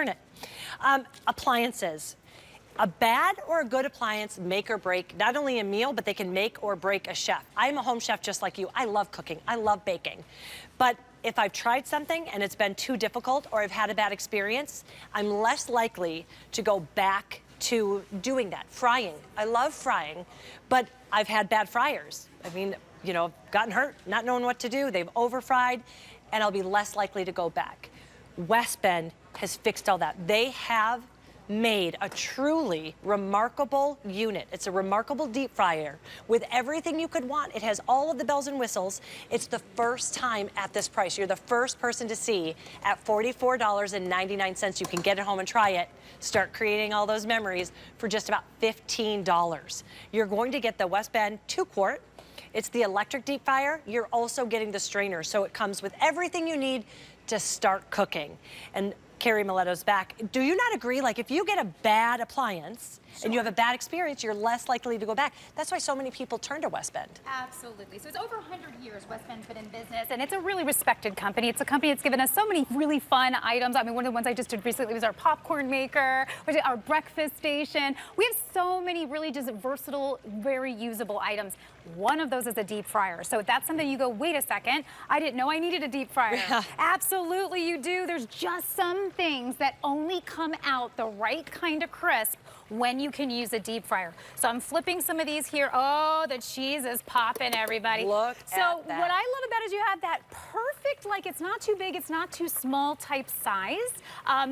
it. Appliances. A bad or a good appliance make or break not only a meal, but they can make or break a chef. I'm a home chef just like you. I love cooking. I love baking. But if I've tried something and it's been too difficult or I've had a bad experience, I'm less likely to go back to doing that. Frying. I love frying, but I've had bad fryers. I mean, you know, gotten hurt, not knowing what to do. They've over-fried, and I'll be less likely to go back. West Bend has fixed all that. They have made a truly remarkable unit. It's a remarkable deep fryer with everything you could want. It has all of the bells and whistles. It's the first time at this price. You're the first person to see at $44.99. You can get it home and try it. Start creating all those memories for just about $15. You're going to get the West Bend 2-quart. It's the electric deep fryer. You're also getting the strainer, so it comes with everything you need to start cooking. And Carrie Miletto's back. Do you not agree? Like, if you get a bad appliance and you have a bad experience, you're less likely to go back. That's why so many people turn to West Bend. Absolutely. So it's over 100 years West Bend's been in business, and it's a really respected company. It's a company that's given us so many really fun items. I mean, one of the ones I just did recently was our popcorn maker, our breakfast station. We have so many really just versatile, very usable items. One of those is a deep fryer. So that's something you go, wait a second, I didn't know I needed a deep fryer. Yeah. Absolutely you do. There's just some things that only come out the right kind of crisp when you can use a deep fryer. So I'm flipping some of these here. Oh, the cheese is popping, everybody. Look at that. So what I love about it is you have that perfect, like, it's not too big, it's not too small type size.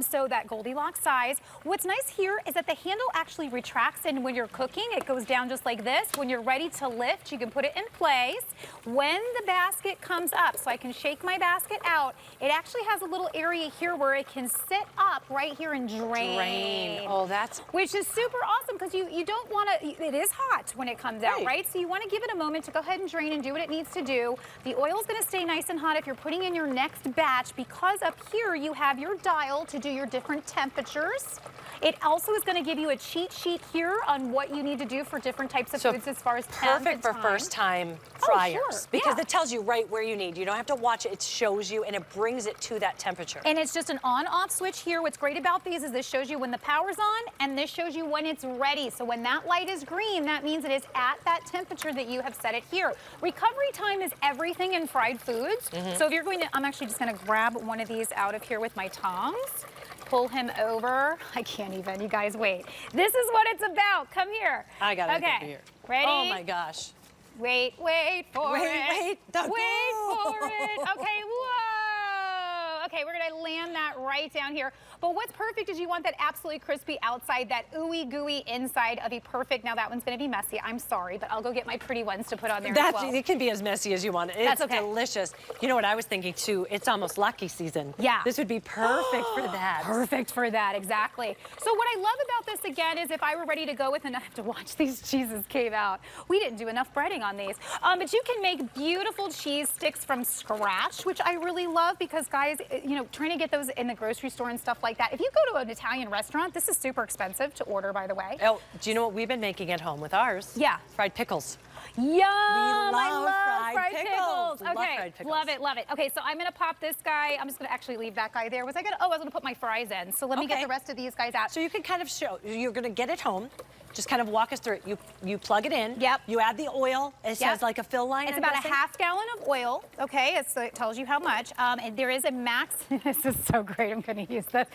So that Goldilocks size. What's nice here is that the handle actually retracts, and when you're cooking, it goes down just like this. When you're ready to lift, you can put it in place. When the basket comes up, so I can shake my basket out, it actually has a little area here where it can sit up right here and drain. Oh, that's... Which is super awesome, because you don't want to, it is hot when it comes out, right? So you want to give it a moment to go ahead and drain and do what it needs to do. The oil is going to stay nice and hot if you're putting in your next batch, because up here you have your dial to do your different temperatures. It also is going to give you a cheat sheet here on what you need to do for different types of foods as far as temp perfect for first-time fryers, because it tells you right where you need. You don't have to watch it. It shows you, and it brings it to that temperature. And it's just an on-off switch here. What's great about these is this shows you when the power's on, and this shows you when it's ready. So when that light is green, that means it is at that temperature that you have set it here. Recovery time is everything in fried foods. So if you're going to, I'm actually just going to grab one of these out of here with my tongs. Pull him over. I can't even, you guys, wait. This is what it's about. Come here. I got it over here. Ready? Oh my gosh. Wait for it. Wait, don't wait for it. Okay, whoa. Okay, we're gonna land that right down here. But what's perfect is you want that absolutely crispy outside, that ooey gooey inside of a perfect, now that one's gonna be messy, I'm sorry, but I'll go get my pretty ones to put on there as well. It can be as messy as you want. It's delicious. You know what I was thinking too? It's almost lucky season. Yeah. This would be perfect for that. Perfect for that, exactly. So what I love about this again is if I were ready to go with, and I have to watch these cheeses cave out. We didn't do enough breading on these. But you can make beautiful cheese sticks from scratch, which I really love, because guys, you know, trying to get those in the grocery store and stuff like that. If you go to an Italian restaurant, this is super expensive to order, by the way. Oh, do you know what we've been making at home with ours? Yeah. Fried pickles. Yum! I love fried pickles. Love Okay, fried pickles. love it, love it. Okay, so I'm gonna pop this guy. I'm just gonna actually leave that guy there. Was I gonna, oh, I was gonna put my fries in. So let me get the rest of these guys out. So you can kind of show, you're gonna get it home. Just kind of walk us through it. You plug it in. Yep. You add the oil. It says like a fill line. It's about a half gallon of oil. Okay, so it tells you how much. And there is a max. This is so great. I'm going to use this.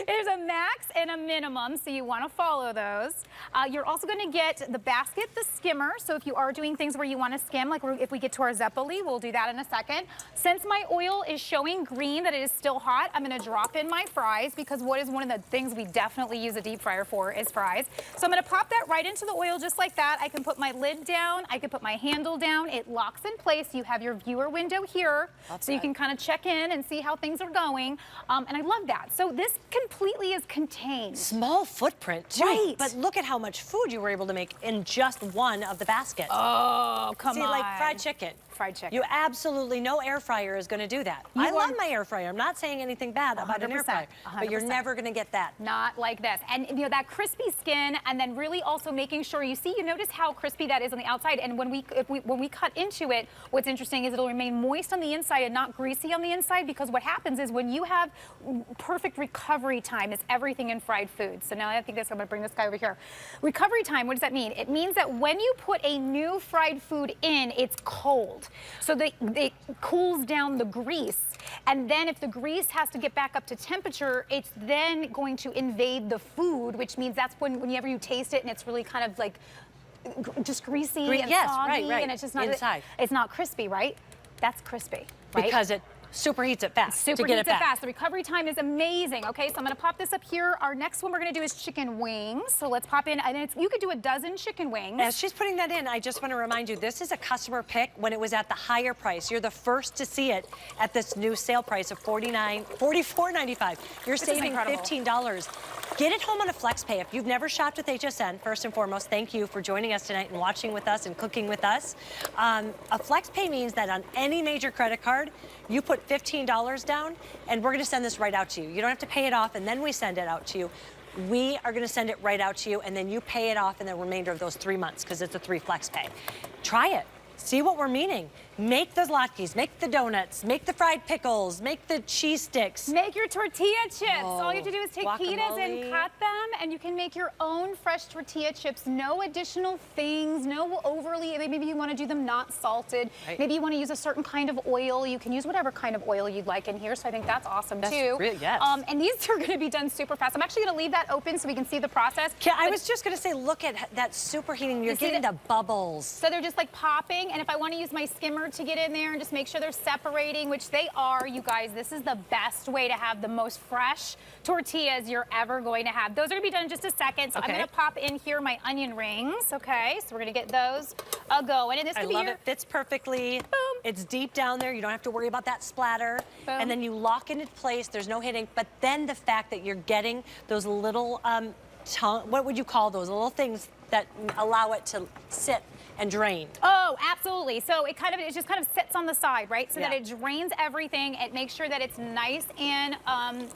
There's a max and a minimum, so you want to follow those. You're also going to get the basket, the skimmer. So if you are doing things where you want to skim, like if we get to our zeppoli, we'll do that in a second. Since my oil is showing green, that it is still hot, I'm going to drop in my fries, because what is one of the things we definitely use a deep fryer for is fries. So I'm going to pop that right into the oil just like that. I can put my lid down. I can put my handle down. It locks in place. You have your viewer window here, so you can kind of check in and see how things are going. And I love that. So this completely is contained. Small footprint, too. Right. But look at how much food you were able to make in just one of the baskets. Oh, come See, on. like fried chicken. Fried chicken. You absolutely, no air fryer is going to do that. I love my air fryer. I'm not saying anything bad about an air fryer, but you're never going to get that. Not like this. And you know, that crispy skin, and then really also making sure, you notice how crispy that is on the outside. And when we cut into it, what's interesting is it'll remain moist on the inside and not greasy on the inside, because what happens is when you have perfect recovery time, is everything in fried food. So now I think I'm going to bring this guy over here. Recovery time, what does that mean? It means that when you put a new fried food in, it's cold. So it cools down the grease. And then if the grease has to get back up to temperature, it's then going to invade the food, which means that's whenever you taste it and it's really kind of like just greasy and soggy, right. and it's just not inside. It's not crispy, right? That's crispy, right? Because it superheats it fast. Superheats it fast. The recovery time is amazing. Okay, so I'm going to pop this up here. Our next one we're going to do is chicken wings. So let's pop in, and you could do a dozen chicken wings. As she's putting that in, I just want to remind you, this is a customer pick when it was at the higher price. You're the first to see it at this new sale price of $44.95. You're saving $15. Get it home on a flex pay. If you've never shopped with HSN, first and foremost, thank you for joining us tonight and watching with us and cooking with us. A flex pay means that on any major credit card, you put $15 down, and we're going to send this right out to you. You don't have to pay it off, and then we send it out to you. We are going to send it right out to you, and then you pay it off in the remainder of those 3 months, because it's a 3 flex pay. Try it. See what we're meaning. Make the latkes, make the donuts, make the fried pickles, make the cheese sticks. Make your tortilla chips. All you have to do is take pitas and cut them, and you can make your own fresh tortilla chips. No additional things, no overly, maybe you want to do them not salted. Right. Maybe you want to use a certain kind of oil. You can use whatever kind of oil you'd like in here, so I think that's awesome too. Really, yes. And these are going to be done super fast. I'm actually going to leave that open so we can see the process. I was just going to say, look at that superheating. You're getting the bubbles. So they're just like popping, and if I want to use my skimmer to get in there and just make sure they're separating, which they are, you guys, this is the best way to have the most fresh tortillas you're ever going to have. Those are going to be done in just a second, so I'm going to pop in here my onion rings, okay? So we're going to get those going, and this could be it fits perfectly. Boom. It's deep down there. You don't have to worry about that splatter. Boom. And then you lock it in place. There's no hitting, but then the fact that you're getting those little, what would you call those little things that allow it to sit and drain? Oh, absolutely. So it just kind of sits on the side, right? So that it drains everything. It makes sure that it's nice and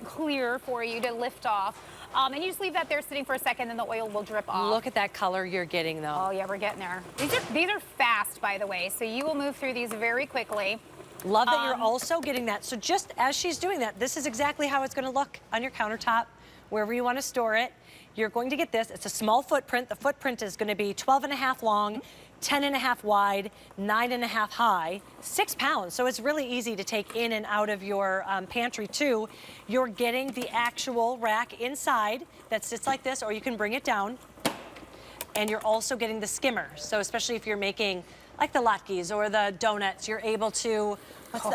clear for you to lift off. And you just leave that there sitting for a second, and the oil will drip off. Look at that color you're getting, though. Oh yeah, we're getting there. These are fast, by the way, so you will move through these very quickly. Love that you're also getting that. So just as she's doing that, this is exactly how it's going to look on your countertop, wherever you want to store it. You're going to get this. It's a small footprint. The footprint is going to be 12.5 long, 10.5 wide, 9.5 high, 6 pounds. So it's really easy to take in and out of your pantry too. You're getting the actual rack inside that sits like this, or you can bring it down. And you're also getting the skimmer. So especially if you're making like the latkes or the donuts, you're able to,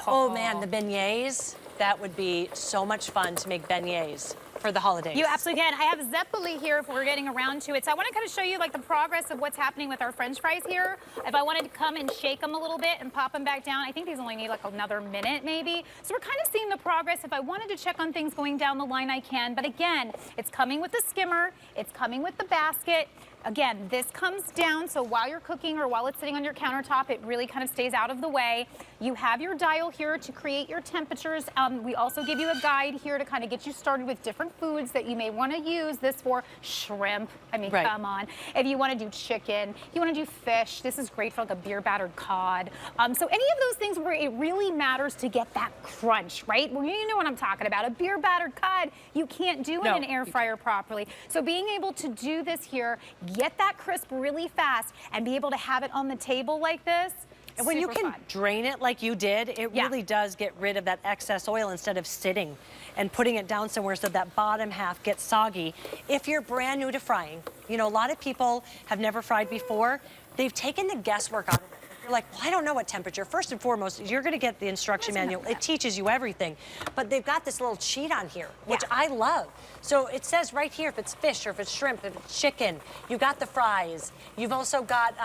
oh man, the beignets. That would be so much fun to make beignets for the holidays. You absolutely can. I have zeppoli here if we're getting around to it. So I want to kind of show you like the progress of what's happening with our French fries here. If I wanted to come and shake them a little bit and pop them back down, I think these only need like another minute maybe. So we're kind of seeing the progress. If I wanted to check on things going down the line, I can. But again, it's coming with the skimmer. It's coming with the basket. Again, this comes down, so while you're cooking or while it's sitting on your countertop, it really kind of stays out of the way. You have your dial here to create your temperatures. We also give you a guide here to kind of get you started with different foods that you may want to use this for. Shrimp, I mean, come on. If you want to do chicken, you want to do fish, this is great for like a beer battered cod. So any of those things where it really matters to get that crunch, right? Well, you know what I'm talking about. A beer battered cod, you can't do in an air fryer properly. So being able to do this here, get that crisp really fast, and be able to have it on the table like this. And when you can drain it like you did, it really does get rid of that excess oil instead of sitting and putting it down somewhere so that bottom half gets soggy. If you're brand new to frying, you know, a lot of people have never fried before. They've taken the guesswork out of it. You're like, well, I don't know what temperature. First and foremost, you're going to get the instruction manual. It teaches you everything. But they've got this little cheat on here, which I love. So it says right here if it's fish or if it's shrimp, if it's chicken. You've got the fries. You've also got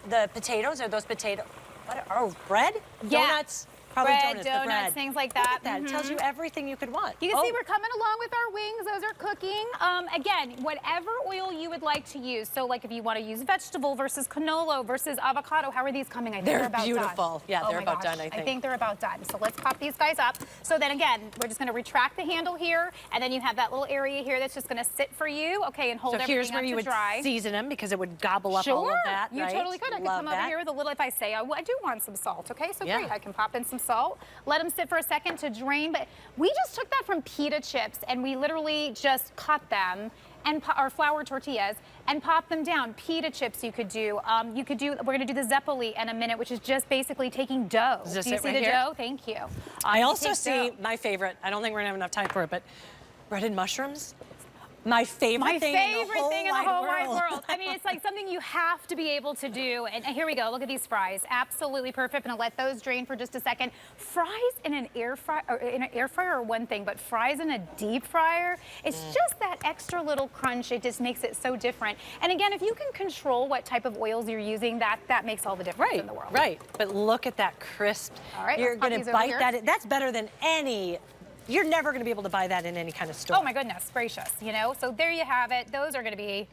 the potatoes. Are those potatoes? Bread? Donuts? Probably bread, donuts, things like that. Look at that. It tells you everything you could want. You can see we're coming along with our wings. Those are cooking, again, whatever oil you would like to use. So like if you want to use vegetable versus canola versus avocado, how are these coming? I think they're about beautiful. done. Yeah, Oh they're my about gosh, done, I think. they're about done. So let's pop these guys up. So then again, we're just going to retract the handle here, and then you have that little area here that's just going to sit for you. Okay, and hold So everything here's where up you to would dry. season them because it would gobble up all of that, you right? totally could. I could come over here with a little, if I say, I do want some salt, okay? So great, I can pop in some salt, let them sit for a second to drain, but we just took that from pita chips and we literally just cut them and our flour tortillas and pop them down. Pita chips you could do. We're gonna do the zeppoli in a minute, which is just basically taking dough. Is this do you it see right the here? dough? Thank you. I also take see dough. my favorite, I don't think we're gonna have enough time for it, but breaded mushrooms. My favorite thing in the whole wide world. I mean, it's like something you have to be able to do. And here we go. Look at these fries. Absolutely perfect. I'm gonna let those drain for just a second. Fries in an air fryer, are one thing, but fries in a deep fryer, it's just that extra little crunch. It just makes it so different. And again, if you can control what type of oils you're using, that makes all the difference in the world. Right. But look at that crisp. All right, you're let's pop gonna these over bite here. that. That's better than any. You're never going to be able to buy that in any kind of store. Oh my goodness gracious, you know? So there you have it. Those are gonna be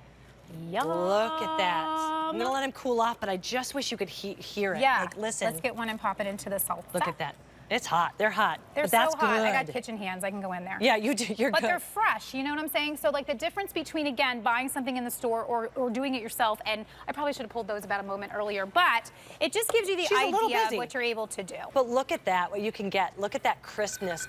yum. Look at that. I'm going to let them cool off, but I just wish you could hear it. Yeah. Like, listen. Let's get one and pop it into the salsa. Look at that. It's hot. They're hot. They're but that's so hot. good. I got kitchen hands. I can go in there. Yeah, you do. You're But good. they're fresh, you know what I'm saying? So like the difference between, again, buying something in the store or doing it yourself, and I probably should have pulled those about a moment earlier, but it just gives you the She's a little idea of busy. what you're able to do. But look at that, what you can get. Look at that crispness.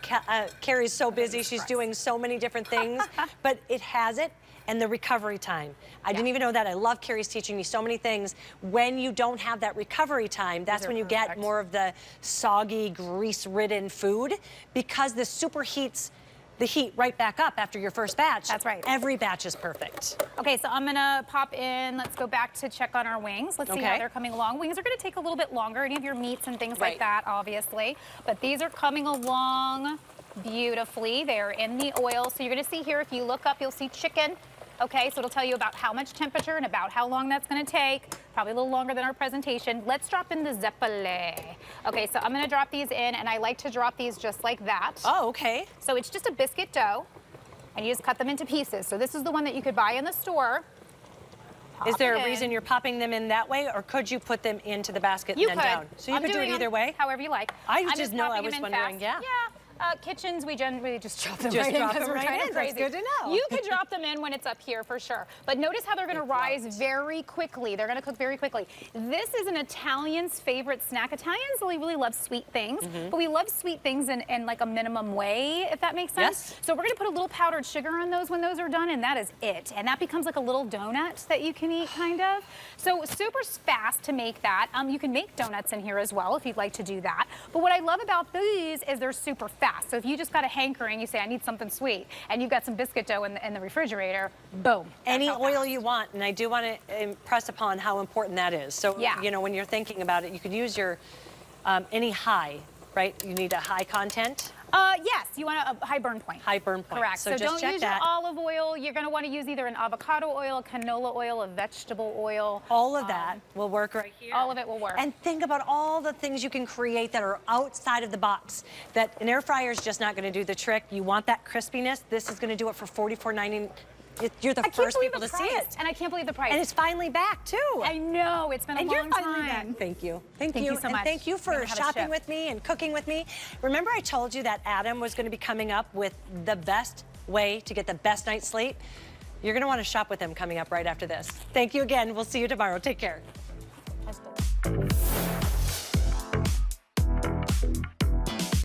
Carrie's so busy. She's doing so many different things, but it has it. And the recovery time. I didn't even know that. I love Carrie's teaching me so many things. When you don't have that recovery time, that's when you get more of the soggy, grease-ridden food, because this superheats the heat right back up after your first batch. That's right. Every batch is perfect. Okay, so I'm gonna pop in, let's go back to check on our wings. Let's see how they're coming along. Wings are gonna take a little bit longer, any of your meats and things like that, obviously. But these are coming along beautifully. They're in the oil. So you're gonna see here, if you look up, you'll see chicken. Okay, so it'll tell you about how much temperature and about how long that's gonna take. Probably a little longer than our presentation. Let's drop in the zeppole. Okay, so I'm gonna drop these in, and I like to drop these just like that. Oh, okay. So it's just a biscuit dough, and you just cut them into pieces. So this is the one that you could buy in the store. Is there a Pop it reason in. you're popping them in that way, or could you put them into the basket You and could. then down? So you I'm could do it doing either them way? however you like. I I'm just know, I popping was them in wondering, fast. yeah. Kitchens, we generally just drop them Just right drop in because them we're right kind in. of That's crazy. good to know. You could drop them in when it's up here for sure. But notice how they're going to rise very quickly. They're going to cook very quickly. This is an Italian's favorite snack. Italians really love sweet things, but we love sweet things in like a minimum way, if that makes sense. Yes. So we're going to put a little powdered sugar on those when those are done, and that is it. And that becomes like a little donut that you can eat, kind of. So super fast to make that. You can make donuts in here as well if you'd like to do that. But what I love about these is they're super fast. So if you just got a hankering, you say, I need something sweet, and you've got some biscuit dough in the refrigerator, boom. Any oil you want, and I do want to impress upon how important that is. So, you know, when you're thinking about it, you could use your, any high, right? You need a high content. Yes, you want a high burn point. High burn point. Correct. So just don't check use that. your olive oil. You're going to want to use either an avocado oil, a canola oil, a vegetable oil. All of that will work right here. All of it will work. And think about all the things you can create that are outside of the box. That an air fryer is just not going to do the trick. You want that crispiness. This is going to do it for $44.99. You're the first people to see it. And I can't believe the price. And it's finally back, too. I know. It's been a long you're finally time. back. Thank you. Thank you you so much. And thank you for Have a shopping chip. with me and cooking with me. Remember I told you that Adam was going to be coming up with the best way to get the best night's sleep? You're going to want to shop with him coming up right after this. Thank you again. We'll see you tomorrow. Take care. That's good.